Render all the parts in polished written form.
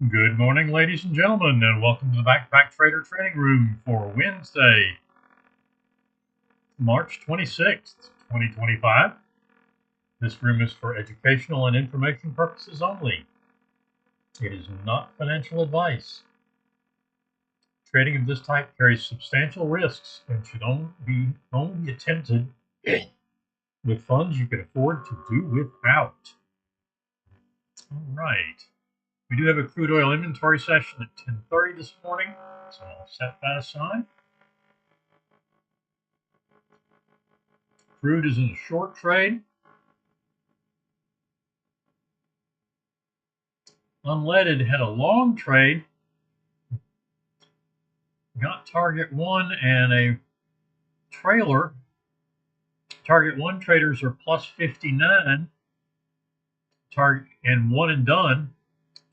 Good morning, ladies and gentlemen, and welcome to the Backpack Trader Trading Room for Wednesday, March 26th, 2025. This room is for educational and information purposes only. It is not financial advice. Trading of this type carries substantial risks and should only be attempted with funds you can afford to do without. All right. We do have a crude oil inventory session at 10:30 this morning, so I'll set that aside. Crude is in a short trade. Unleaded had a long trade, got target one and a trailer. Target one traders are plus 59, target and one and done.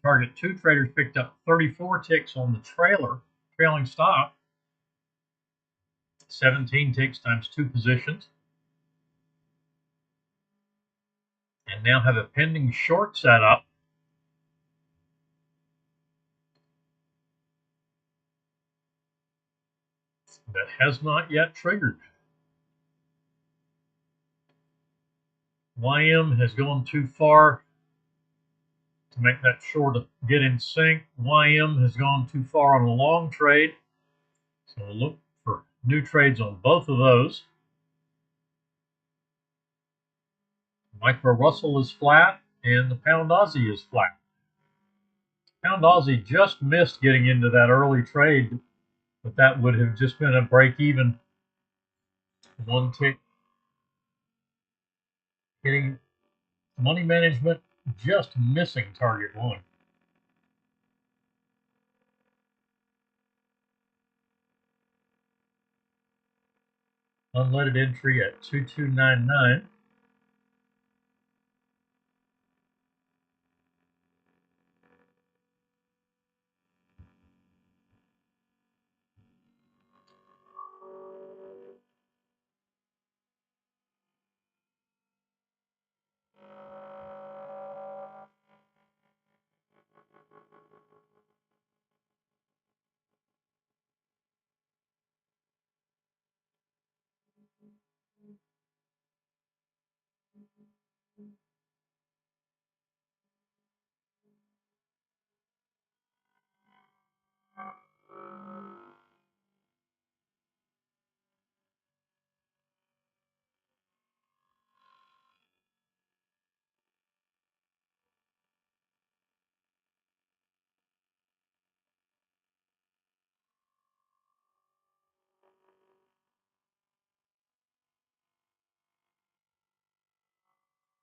Target two traders picked up 34 ticks on the trailing stop. 17 ticks times two positions. And now have a pending short setup. That has not yet triggered. YM has gone too far to make that short get in sync. YM has gone too far on a long trade. So we'll look for new trades on both of those. Micro Russell is flat and the Pound Aussie is flat. Pound Aussie just missed getting into that early trade, but that would have just been a break even. One tick hitting money management, just missing target one. Unleaded entry at 2299.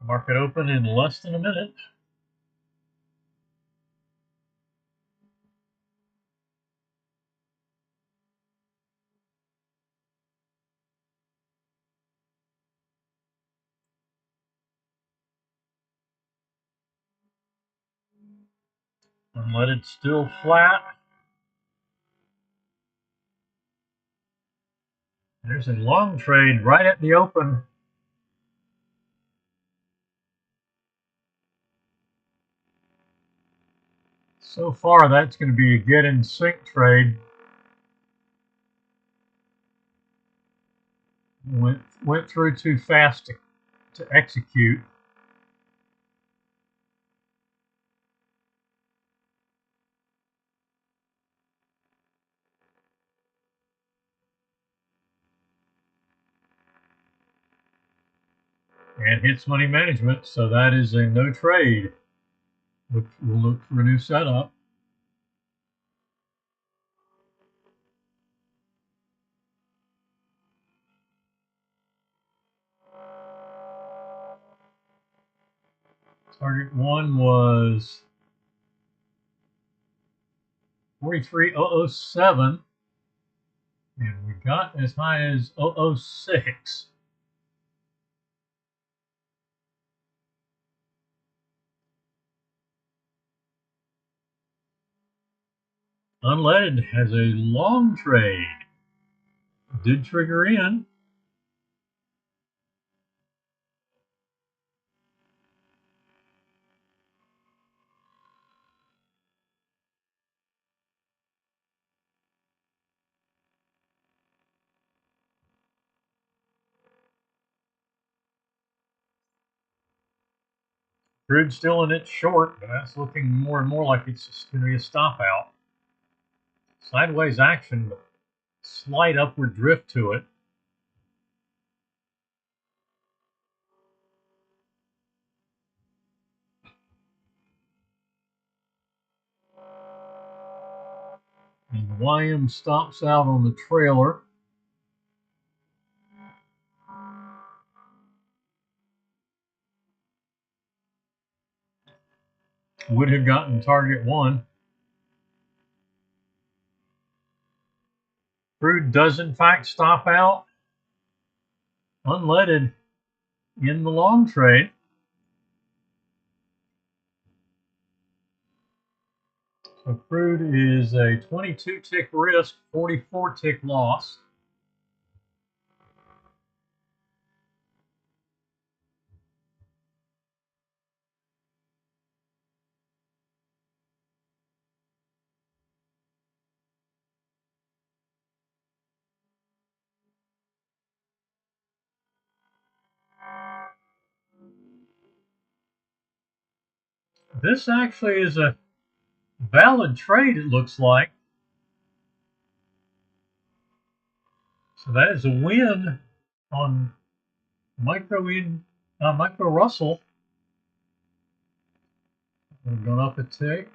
Market open in less than a minute. Unleaded still flat. There's a long trade right at the open. So far, that's going to be a get in sync trade. Went through too fast to execute. And hits money management, so that is a no trade. We'll look for a new setup. Target one was 43,007, and we got as high as 006. Unleaded has a long trade. Did trigger in. Crude's still in its short, but that's looking more and more like it's just going to be a stop out. Sideways action, but slight upward drift to it. And YM stops out on the trailer. Would have gotten target 1. Crude does in fact stop out unleaded in the long trade. So crude is a 22 tick risk, 44 tick loss. This actually is a valid trade, it looks like. So that is a win on Micro Russell. We're going up a tick.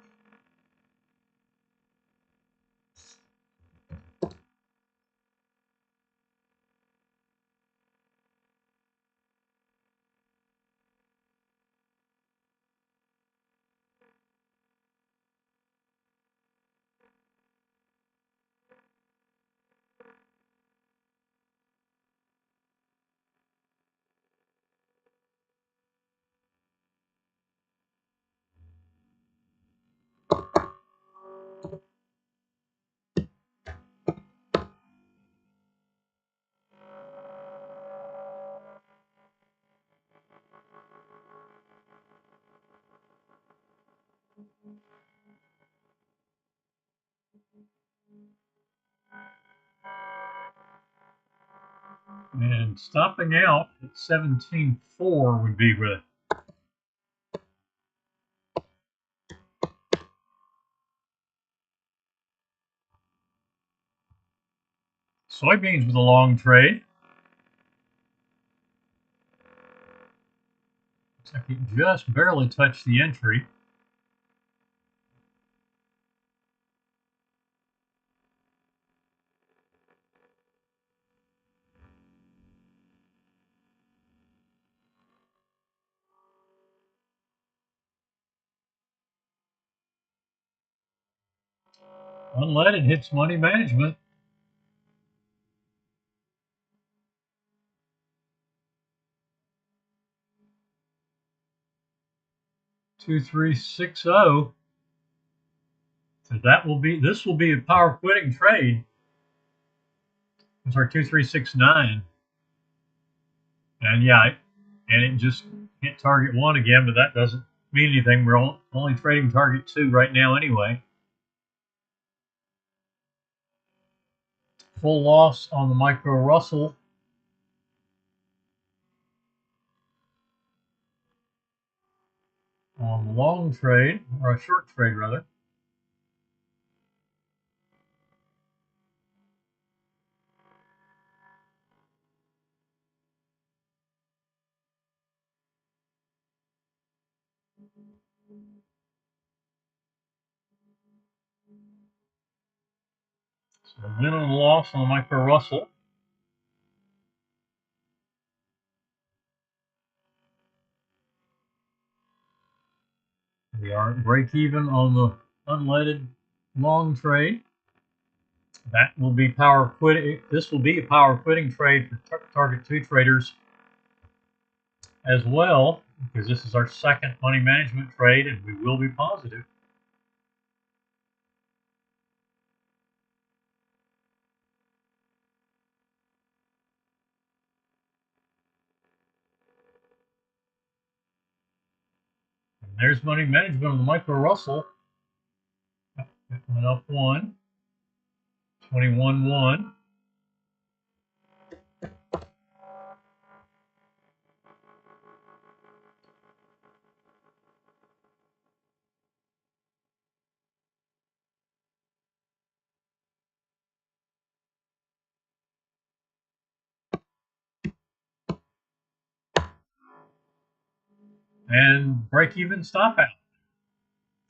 And stopping out at 17.4 would be where soybeans with a long trade. Looks like it just barely touched the entry. Unleaded hits money management. $2,360. So this will be a power quitting trade. It's our 2,369. And yeah, and it just hit target 1 again, but that doesn't mean anything. We're only trading target 2 right now anyway. Full loss on the Micro Russell. On the long trade, or a short trade rather. So win and loss on the Micro Russell. We are at break even on the unleaded long trade. That will be power quitting. This will be a power quitting trade for target 2 traders as well, because this is our second money management trade and we will be positive. And there's money management on the Micro Russell. It went up 1, 21.1. and break even stop out.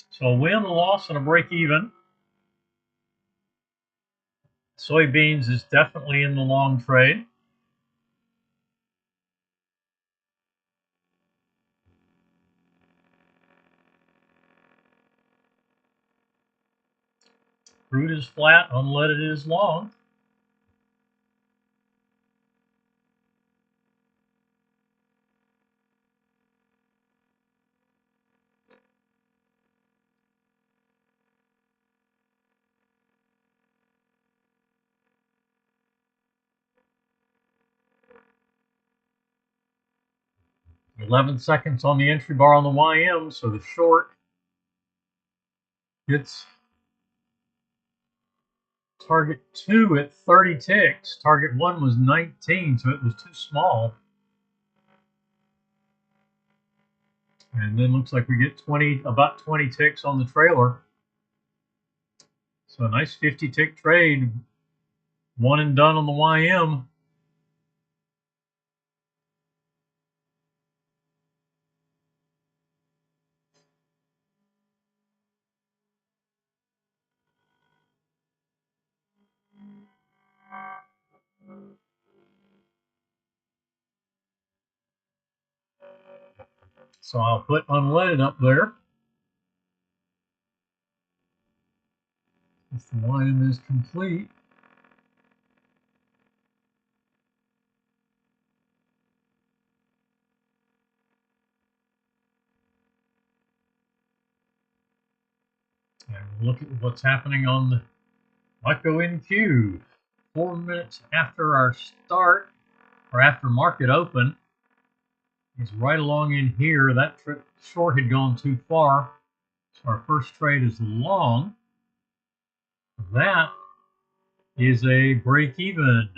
So a win, a loss, and a break even. Soybeans is definitely in the long trade. Crude is flat, unleaded is long. $11 seconds on the entry bar on the YM, so the short gets target 2 at 30 ticks. Target 1 was 19, so it was too small. And then looks like we get about 20 ticks on the trailer. So a nice 50 tick trade, one and done on the YM. So I'll put unleaded up there. If the YM is complete. And look at what's happening on the micro NQ. 4 minutes after our start, or after market open, it's right along in here. That short had gone too far. So our first trade is long. That is a break even.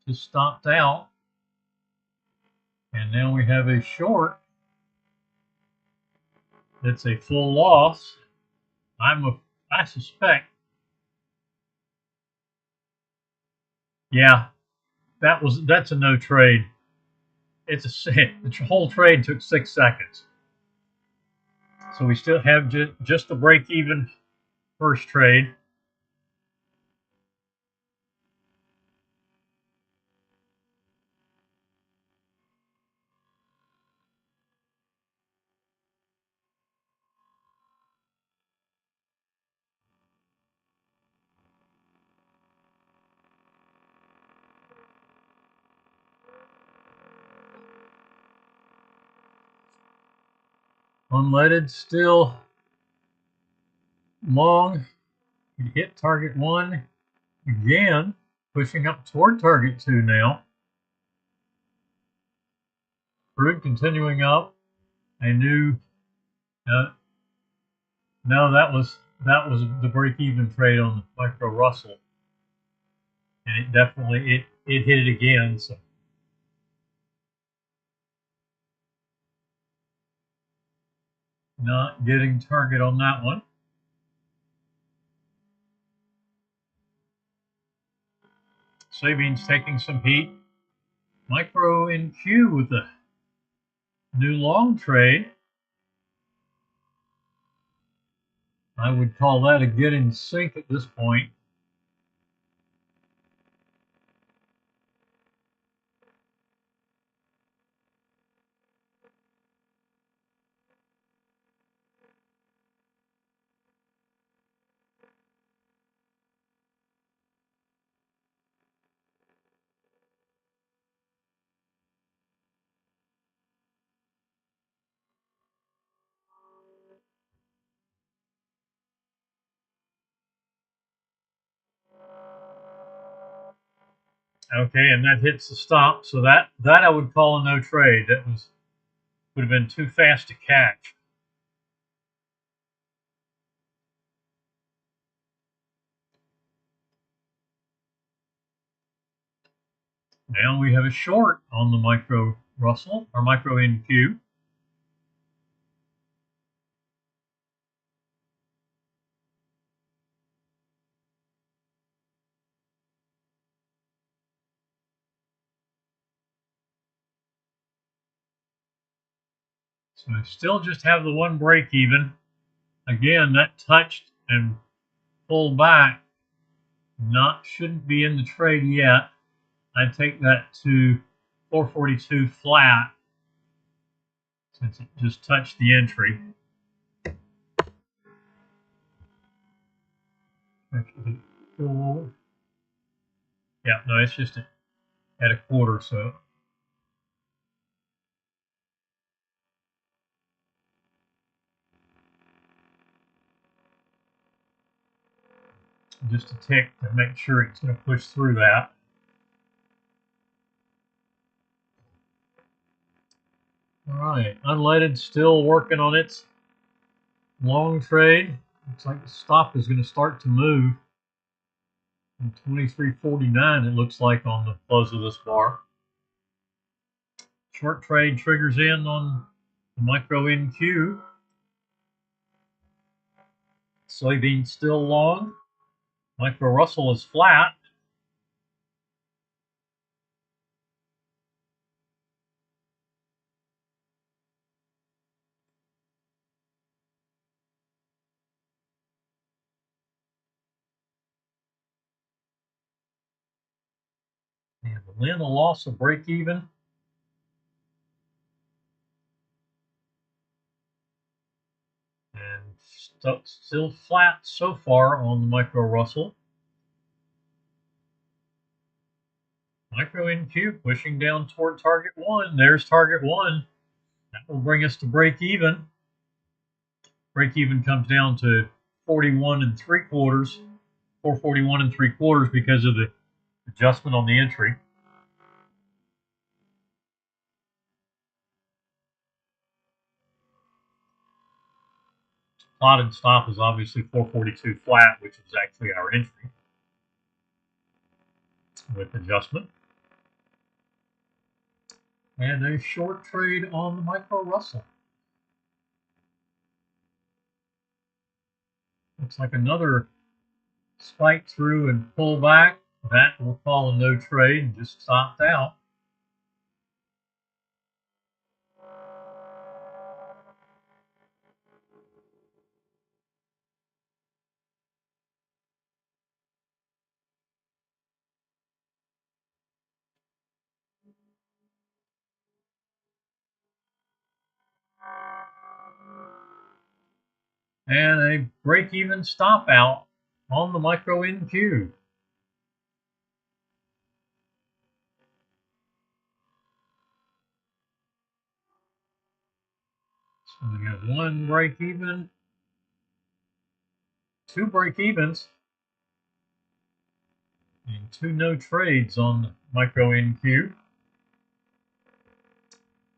Just stopped out. And now we have a short. That's a full loss. I suspect. Yeah, that's a no trade. It's the whole trade took 6 seconds. So we still have just a break even first trade. Unleaded still long. It hit target 1 again, pushing up toward target 2 now. Crude continuing up. A new no, that was the break-even trade on the micro Russell, and it definitely it hit it again. So not getting target on that one. Soybeans taking some heat. Micro NQ with the new long trade. I would call that a get in sync at this point. Okay, and that hits the stop. So that I would call a no trade. That would have been too fast to catch. Now we have a short on the micro Russell or micro NQ. So I still just have the one break even. Again, that touched and pulled back. Shouldn't be in the trade yet. I take that to 442 flat since it just touched the entry. Actually, go over. Yeah, no, it's just at a quarter, so. Just a tick to make sure it's going to push through that. All right, unleaded still working on its long trade. Looks like the stop is going to start to move. 23.49 it looks like on the close of this bar. Short trade triggers in on the micro NQ. Soybean still long. Micro Russell is flat. And the Lin, a loss of break even. And still flat so far on the Micro Russell. Micro NQ pushing down toward target 1. There's target 1. That will bring us to break even. Break even comes down to 41 3/4, 441 3/4 because of the adjustment on the entry. Plotted stop is obviously 442 flat, which is actually our entry with adjustment. And a short trade on the Micro Russell. Looks like another spike through and pull back. That we'll call a no trade and just stopped out. And a break-even stop out on the Micro NQ. So we have one break-even, two break-evens, and two no trades on the Micro NQ.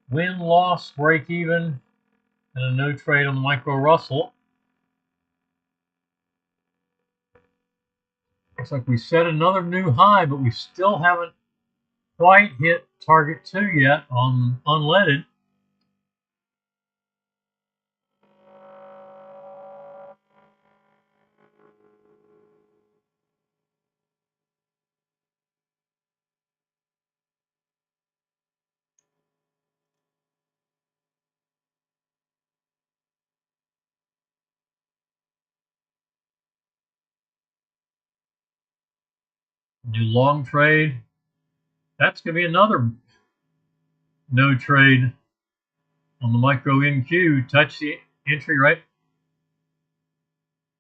Win-loss break-even and a no trade on the Micro Russell. Looks like we set another new high, but we still haven't quite hit target 2 yet on unleaded. New long trade. That's going to be another no trade on the Micro NQ. Touch the entry right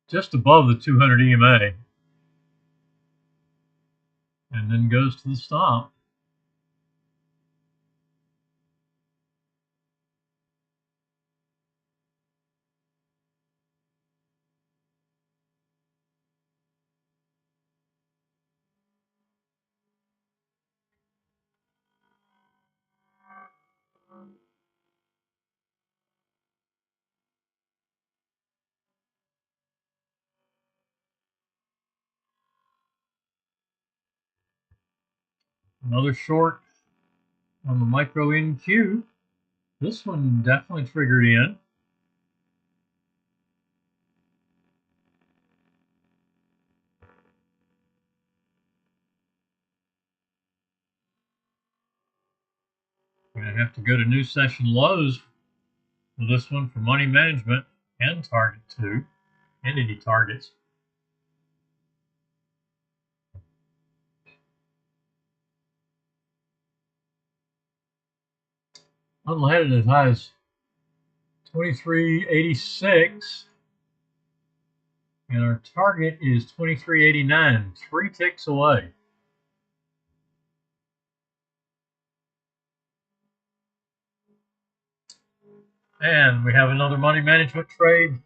just above the 200 EMA. And then goes to the stop. Another short on the Micro NQ. This one definitely triggered in. We're going to have to go to new session lows with this one for money management and target 2, entity targets. Unleaded as high as 23.86, and our target is 23.89, 3 ticks away. And we have another money management trade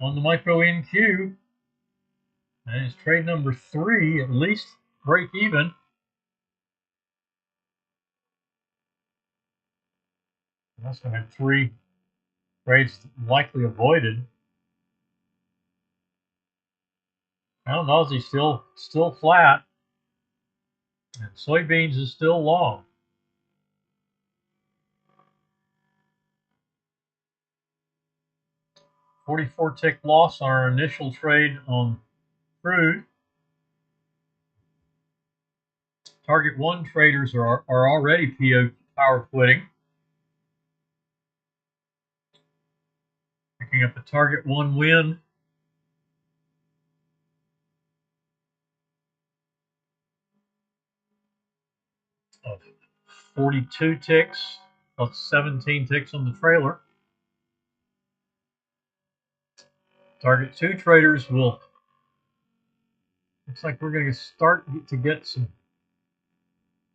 on the micro NQ. And it's trade number 3, at least break even. We also had 3 trades likely avoided. Pound Aussie still flat, and soybeans is still long. $44 tick loss on our initial trade on crude. Target 1 traders are already power quitting. Picking up a target 1 win. Of 42 ticks, plus 17 ticks on the trailer. Target 2 traders will, looks like we're going to start to get some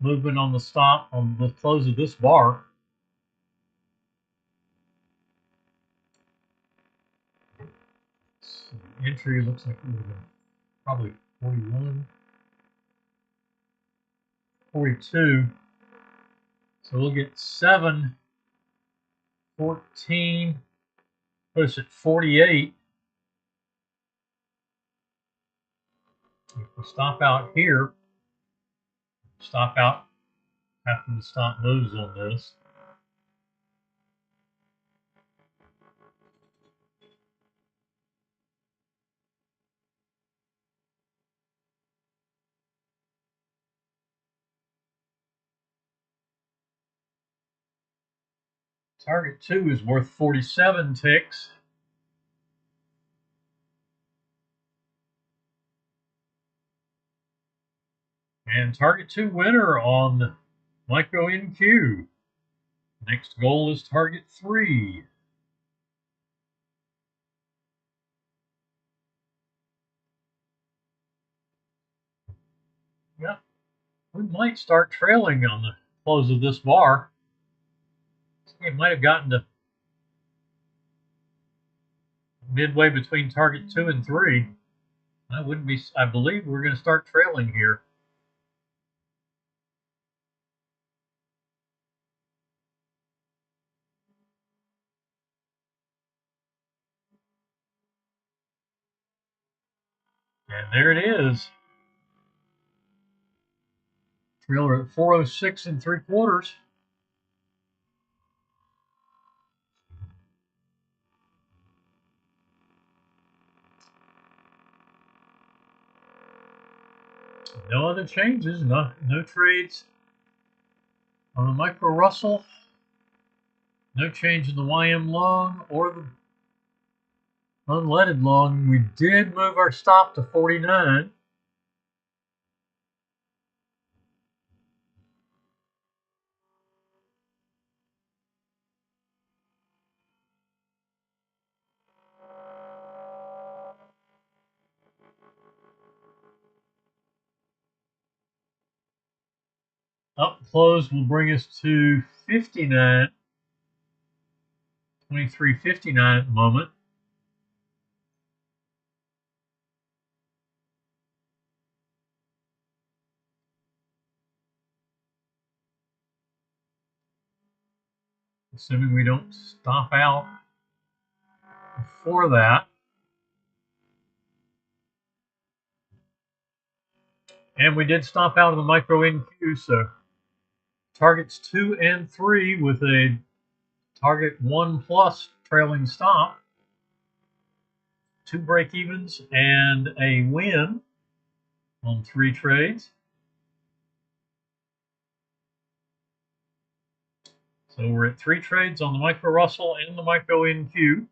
movement on the stop on the close of this bar. So entry looks like we're going to probably 41, 42. So we'll get 7, 14, put us at 48. If we stop out here, stop out after the stop moves on this. Target 2 is worth 47 ticks. And target 2 winner on micro NQ. Next goal is target 3. Yeah, we might start trailing on the close of this bar. It might have gotten to midway between target 2 and 3. I believe we're going to start trailing here. And there it is. Trailer at 406 3/4. No other changes, no trades on the micro Russell. No change in the YM long or the unleaded long. We did move our stop to 49. Up close will bring us to 59. 23.59 at the moment. Assuming we don't stop out before that. And we did stop out of the micro NQ, so targets 2 and 3 with a target 1 plus trailing stop. 2 break evens and a win on 3 trades. So we're at 3 trades on the Micro Russell and the Micro NQ.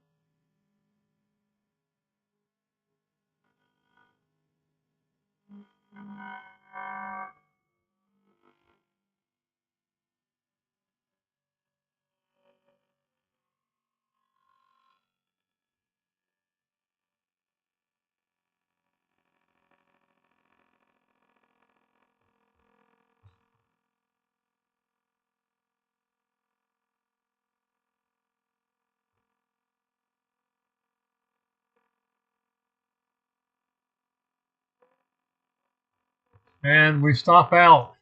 And we stop out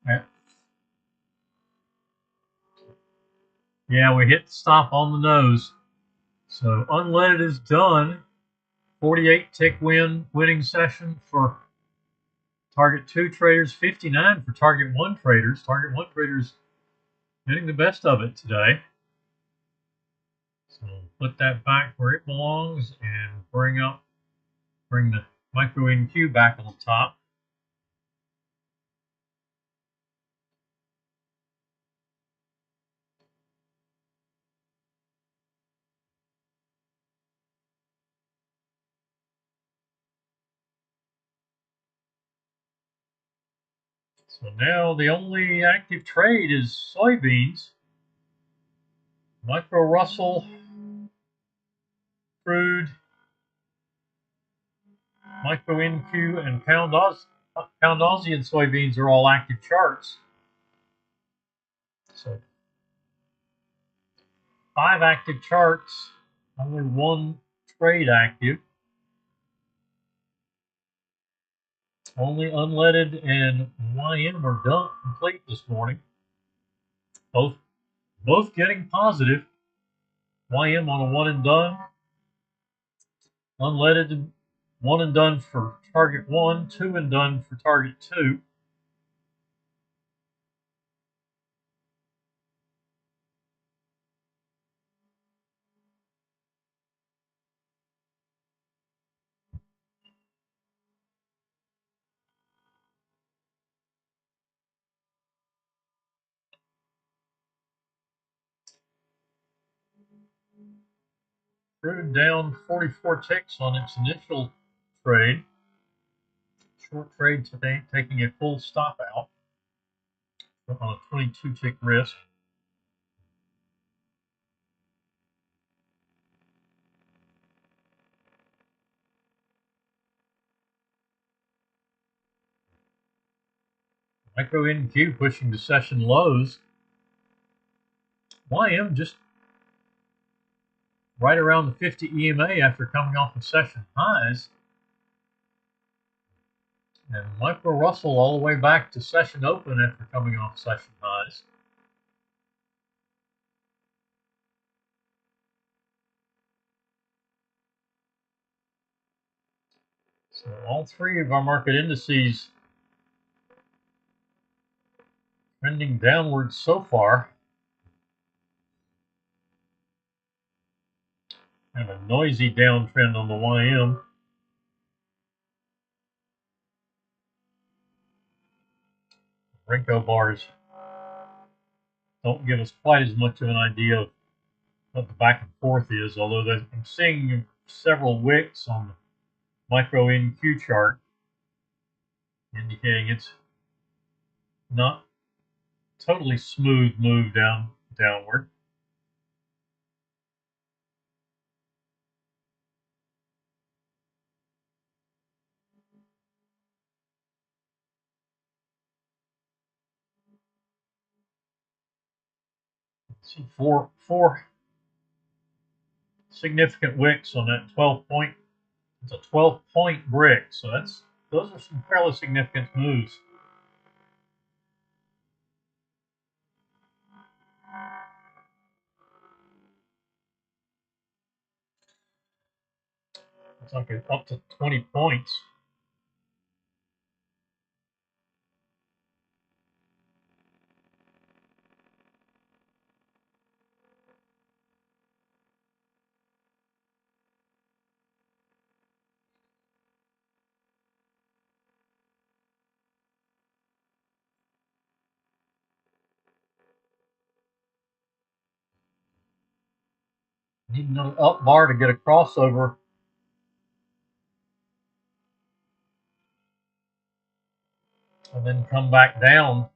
at, yeah, we hit the stop on the nose. So unleaded is done. 48 tick winning session for target 2 traders, 59 for target 1 traders. Target 1 traders getting the best of it today. So put that back where it belongs and bring the Micro NQ back on the top. So now the only active trade is soybeans. Micro Russell, crude, Micro NQ, and Pound Aussie and soybeans are all active charts. So 5 active charts, only 1 trade active. Only unleaded and YM are done complete this morning. Both getting positive. YM on a 1 and done. Unleaded 1 and done for target 1, 2 and done for target 2. Crude down 44 ticks on its initial trade. Short trade today, taking a full stop out on a 22 tick risk. Micro NQ pushing to session lows. YM just right around the 50 EMA after coming off of session highs. And Micro Russell all the way back to session open after coming off session highs. So all 3 of our market indices trending downwards so far. Kind of a noisy downtrend on the YM. Renko bars don't give us quite as much of an idea of what the back and forth is, although I'm seeing several wicks on the Micro NQ chart indicating it's not totally smooth move downward. See four significant wicks on that 12 point. It's a 12-point brick, so those are some fairly significant moves. It's like up to 20 points. Need another up bar to get a crossover. And then come back down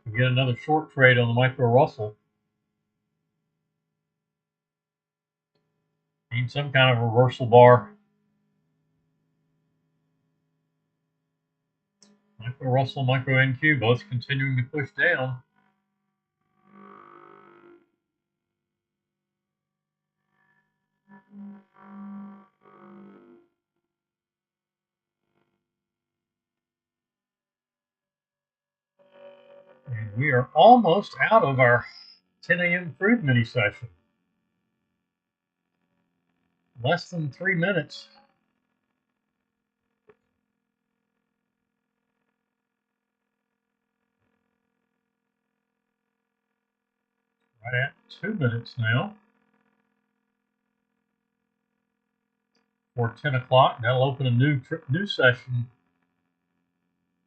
to get another short trade on the micro Russell. Need some kind of reversal bar. Micro Russell, micro NQ, both continuing to push down. And we are almost out of our 10 a.m. crude mini session. Less than 3 minutes. Right at 2 minutes now. For 10 o'clock, that'll open a new session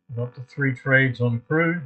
with up to 3 trades on crude.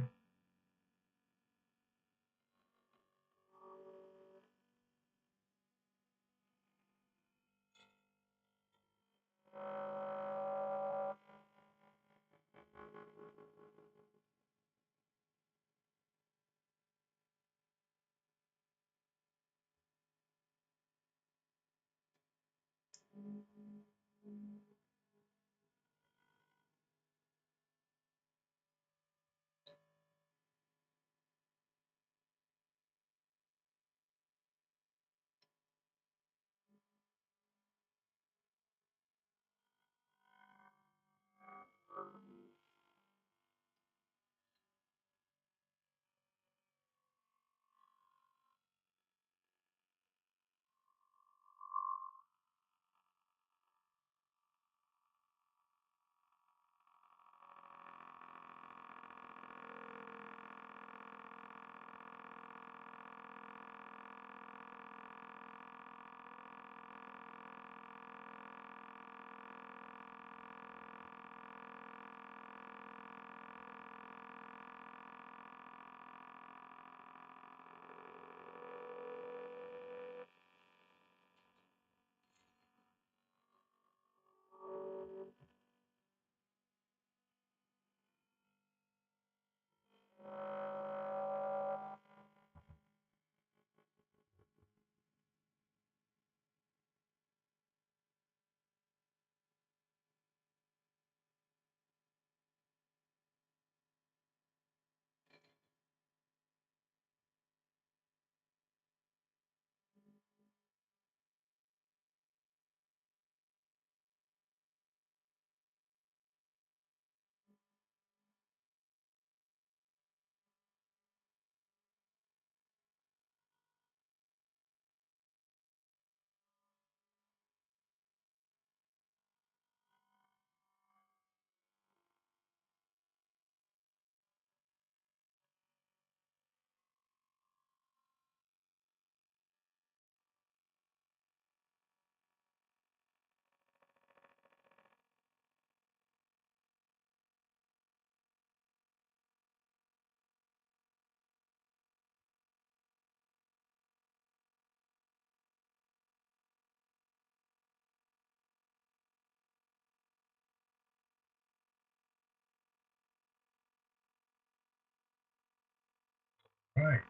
Right.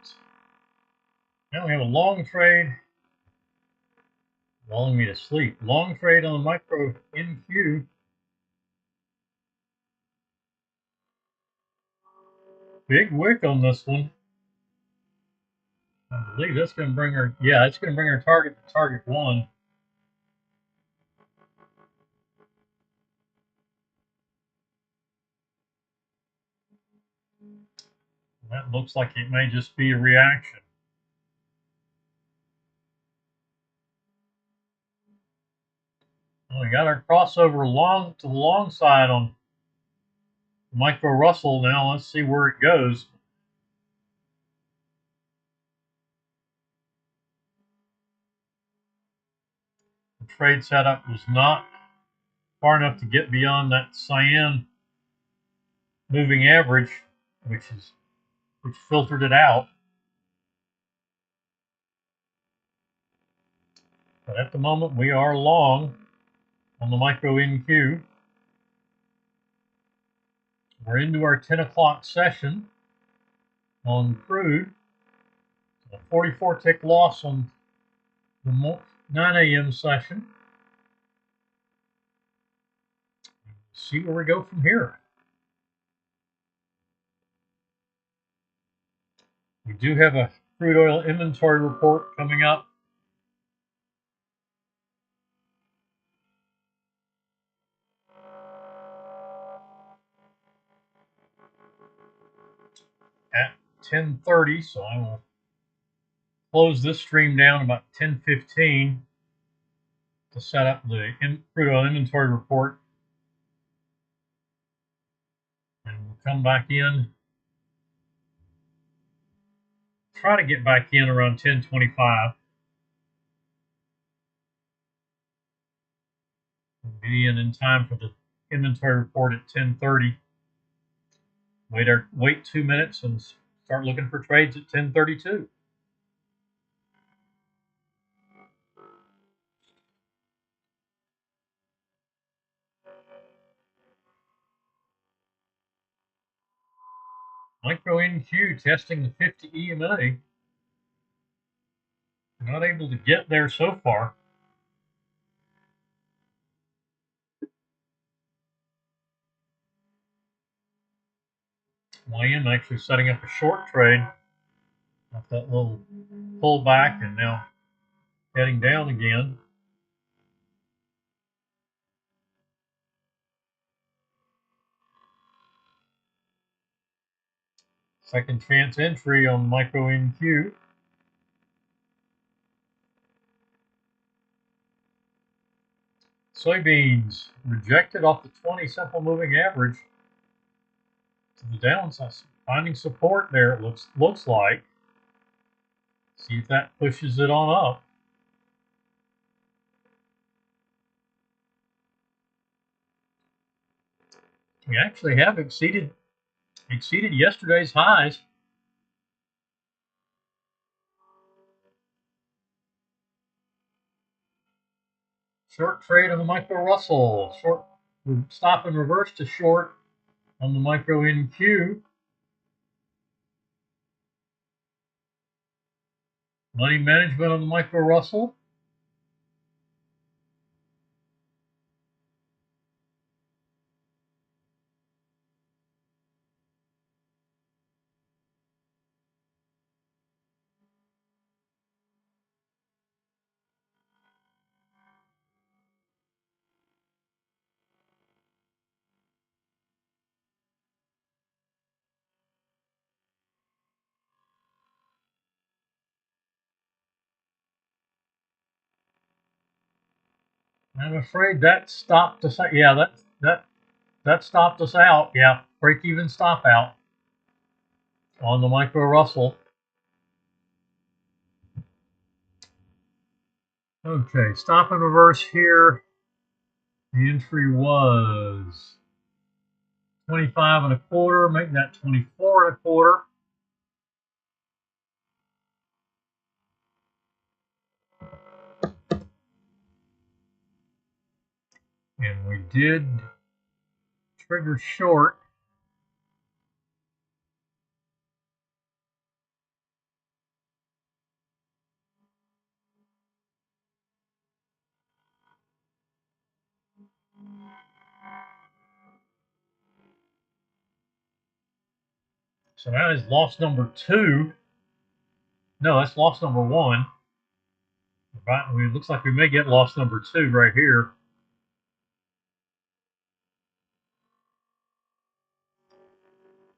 Now we have a long trade. Lulling me to sleep. Long trade on the micro NQ. Big wick on this one. I believe that's going to bring her. Yeah, it's going to bring her target to target 1. That looks like it may just be a reaction. Well, we got our crossover long to the long side on micro Russell. Now let's see where it goes. The trade setup was not far enough to get beyond that cyan moving average, which filtered it out. But at the moment, we are long on the micro NQ. We're into our 10 o'clock session on crude. A 44 tick loss on the 9 a.m. session. See where we go from here. We do have a crude oil inventory report coming up. At 10:30, so I will close this stream down about 10:15 to set up the crude oil inventory report, and we'll come back in. Try to get back in around 10:25. We'll be in time for the inventory report at 10:30. Wait 2 minutes and start looking for trades at 10:32. Micro NQ testing the 50 EMA. Not able to get there so far. I am actually setting up a short trade off that little pullback and now heading down again. Second chance entry on micro NQ. Soybeans rejected off the 20 simple moving average to the downside, finding support there. It looks like. See if that pushes it on up. We actually have exceeded yesterday's highs. Short trade on the micro Russell. Short stop and reverse to short on the micro NQ. Money management on the micro Russell. I'm afraid that stopped us. Yeah, that stopped us out. Yeah, break even stop out on the micro Russell. Okay, stop and reverse here. The entry was 25 and a quarter, making that 24 and a quarter. And we did trigger short. So that is loss number 2. No, that's loss number 1. It looks like we may get loss number 2 right here.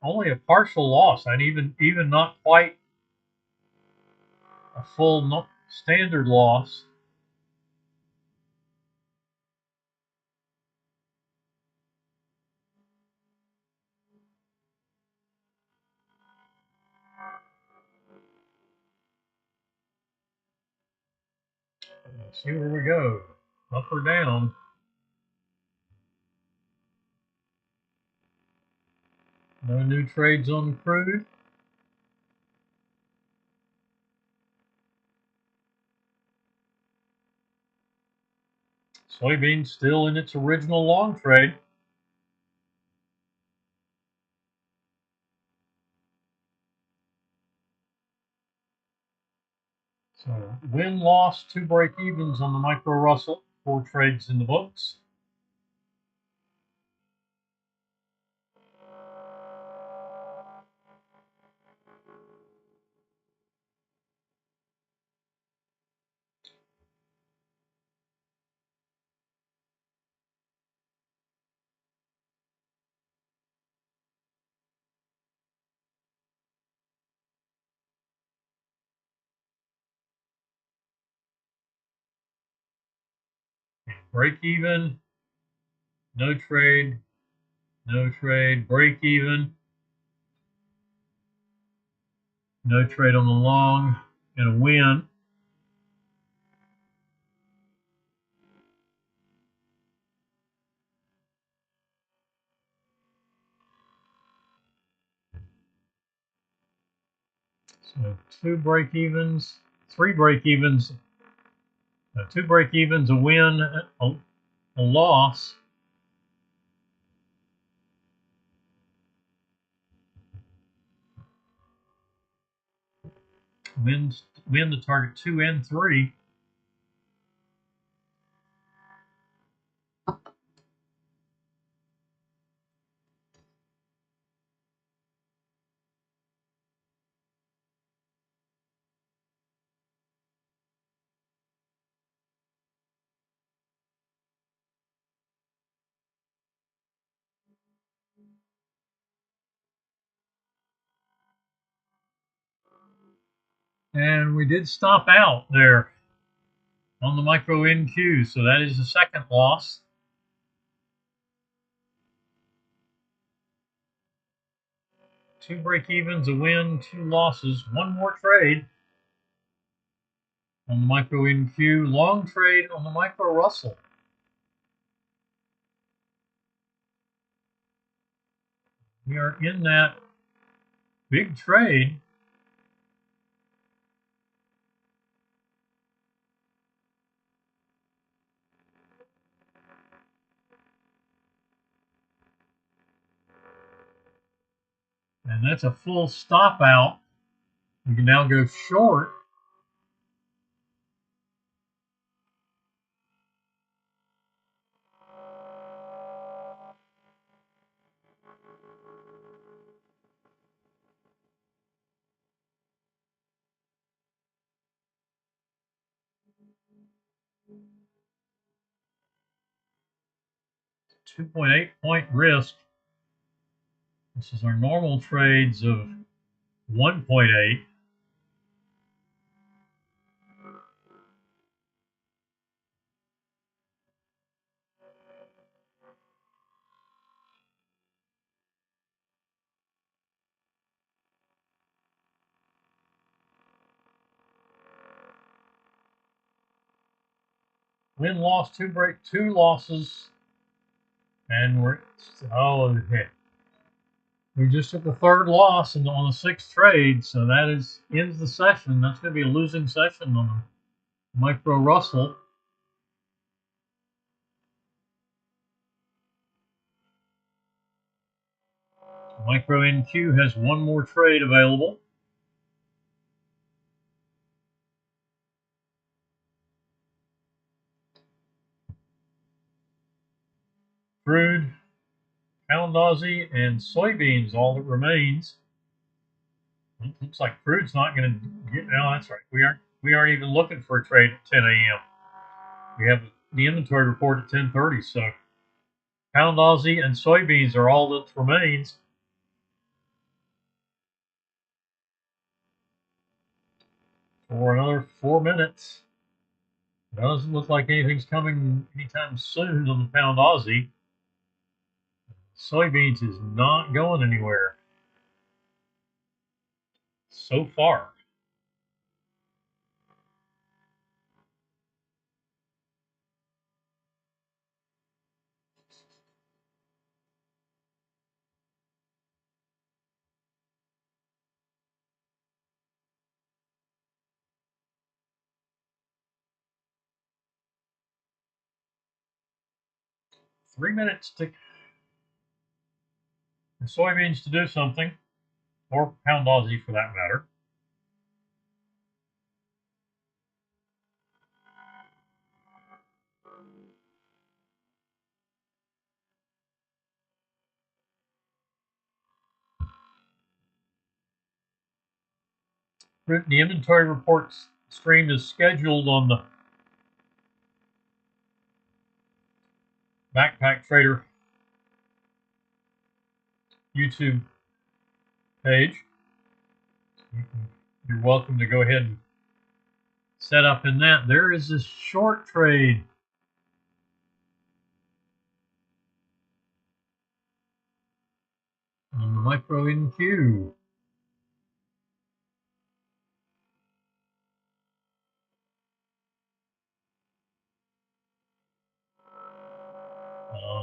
Only a partial loss, and even not quite a full standard loss. Let's see where we go, up or down. No new trades on crude. Soybeans still in its original long trade. So win-loss, 2 break-evens on the micro Russell, 4 trades in the books. Break-even, no trade, no trade, break-even, no trade on the long, and a win. So 2 break-evens, 3 break-evens, 2 break-evens, a win, a loss. Win the target 2 and 3. And we did stop out there on the micro NQ, so that is the second loss. Two break-evens, a win, 2 losses, 1 more trade on the micro NQ, long trade on the micro Russell. We are in that big trade. And that's a full stop out. We can now go short. .8 point risk. This is our normal trades of 1.8. Win loss, 2 break, 2 losses, and we just took the 3rd loss on the 6th trade, so that ends the session. That's going to be a losing session on the micro Russell. Micro NQ has 1 more trade available. Crude, pound Aussie, and soybeans, all that remains. It looks like crude's not going to get. No, that's right. We aren't even looking for a trade at 10 a.m. We have the inventory report at 10:30. So pound Aussie and soybeans are all that remains. For another 4 minutes. Doesn't look like anything's coming anytime soon on the pound Aussie. Soybeans is not going anywhere so far. 3 minutes to for soybeans to do something, or pound Aussie for that matter. The inventory reports stream is scheduled on the Backpack Trader YouTube page. You're welcome to go ahead and set up in that. There is this short trade. On the micro NQ.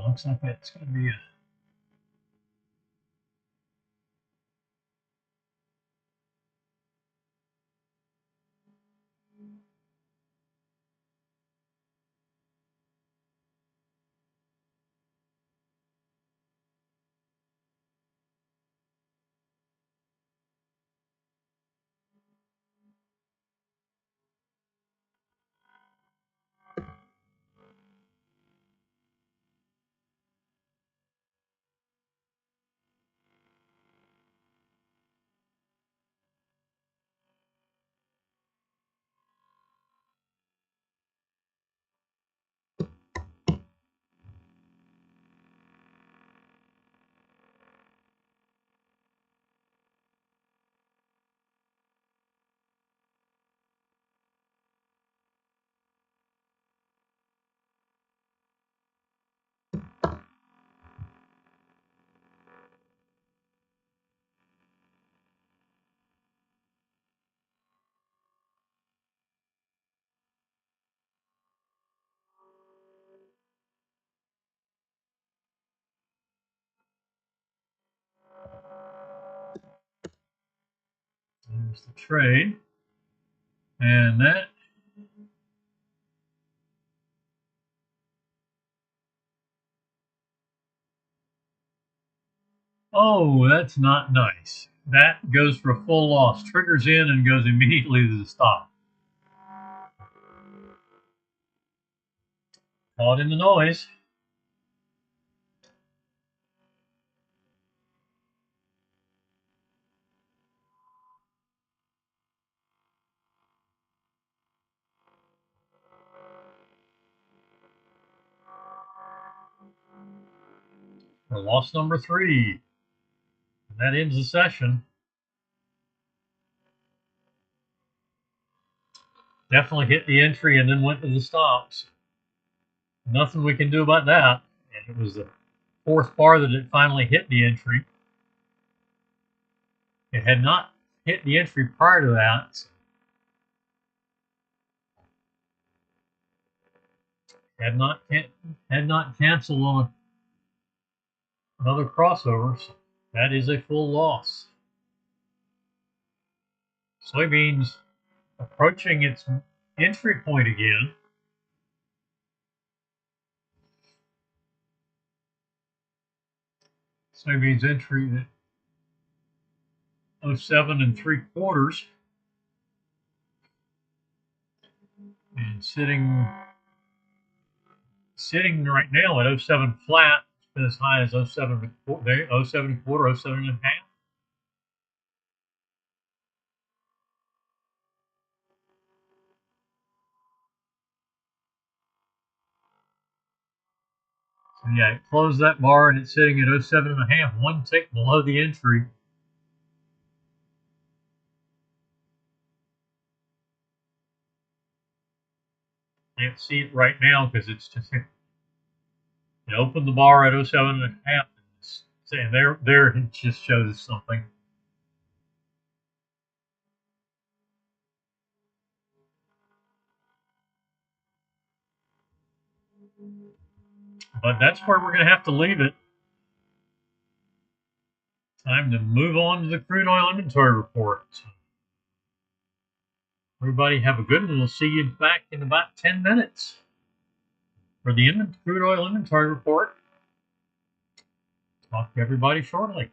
Looks like that's going to be a there's the trade. And that oh, that's not nice. That goes for a full loss. Triggers in and goes immediately to the stop. Caught in the noise. For loss number 3. And that ends the session. Definitely hit the entry and then went to the stops. Nothing we can do about that. And it was the 4th bar that it finally hit the entry. It had not hit the entry prior to that. So had not canceled on another crossover. So that is a full loss. Soybeans approaching its entry point again. Soybeans entry at 07 3/4 and sitting right now at 07 flat. It's been as high as 07 1/4, 07 1/2. So yeah, it closed that bar and it's sitting at 07 1/2, 1 tick below the entry. Can't see it right now because it's just it opened the bar at 07 1/2. And there it just shows something. But that's where we're going to have to leave it. Time to move on to the crude oil inventory report. Everybody have a good one. We'll see you back in about 10 minutes. for the crude oil inventory report. Talk to everybody shortly.